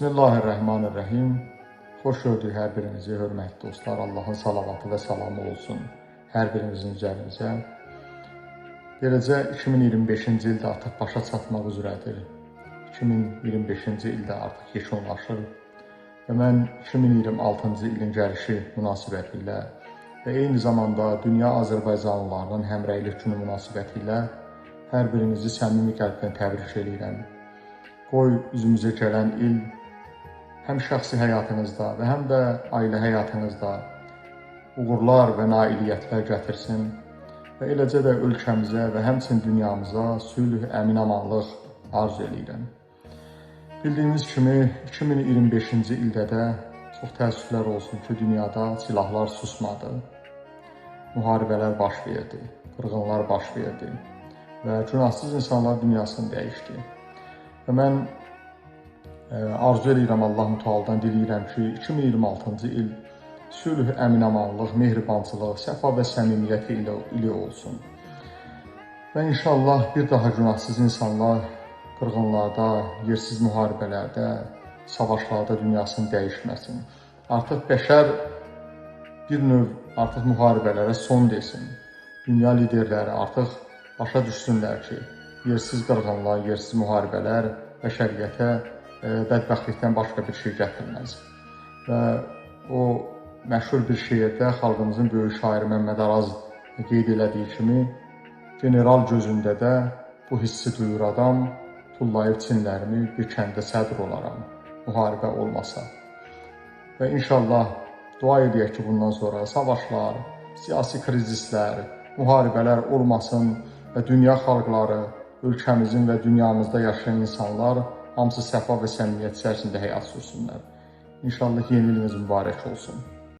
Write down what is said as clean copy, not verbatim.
Bismillahirrahmanirrahim. Xoş gördük hər birinizi, hörmətli dostlar. Allahın salavatı və salamı olsun hər birinizin üzərinizə. Beləcə 2025-ci ildə artıq başa çatmaq üzrədir. 2025-ci ildə artıq yekunlaşır və mən 2026-cı ilin gəlişi münasibətilə və eyni zamanda Dünya Azərbaycanlılarının Həmrəylik günü münasibətilə hər birinizi səmimi qəlbdən təbrik edirəm. Qoy üzümüzə gələn il həm şəxsi həyatınızda və həm də ailə həyatınızda uğurlar və nailiyyətlər gətirsin və eləcə də ölkəmizə və həmçinin dünyamıza sülh, əmin-amanlıq arzu edirəm. Bildiyiniz kimi 2025-ci ildə də çox təəssüflər olsun ki, dünyada silahlar susmadı, müharibələr baş verdi, qırğınlar baş verdi və günahsız insanlar dünyasını dəyişdi. Və mən arzu edirəm, Allah-u Teala'dan diləyirəm ki, 2026-cı il sülh, əmin-amanlıq, mehribançılıq, səfa və səmimiyyət ili olsun. Və inşallah bir daha günahsız insanlar qırğınlarda, yersiz müharibələrdə, savaşlarda dünyasını dəyişməsin. Artıq bəşər bir növ artıq müharibələrə son desin. Dünya liderləri artıq başa düşsünlər ki, yersiz qırğınlar, yersiz müharibələr bəşəriyyətə bədbəxtlikdən başqa bir şey gətirməz. Və o məşhur bir şeirdə xalqımızın böyük şairi Məmməd Araz qeyd elədiyi kimi, general gözündə də bu hissi duyur adam, tullayıb çinlərimi bir kəndə sədr olaram, müharibə olmasa. Və inşallah dua edək ki, bundan sonra savaşlar, siyasi krizislər, müharibələr olmasın və dünya xalqları, ölkəmizin və dünyamızda yaşayan insanlar hamısı səfa və səmimiyyət içərisində həyat sürsünlər. İnşallah yeni iliniz mübarək olsun.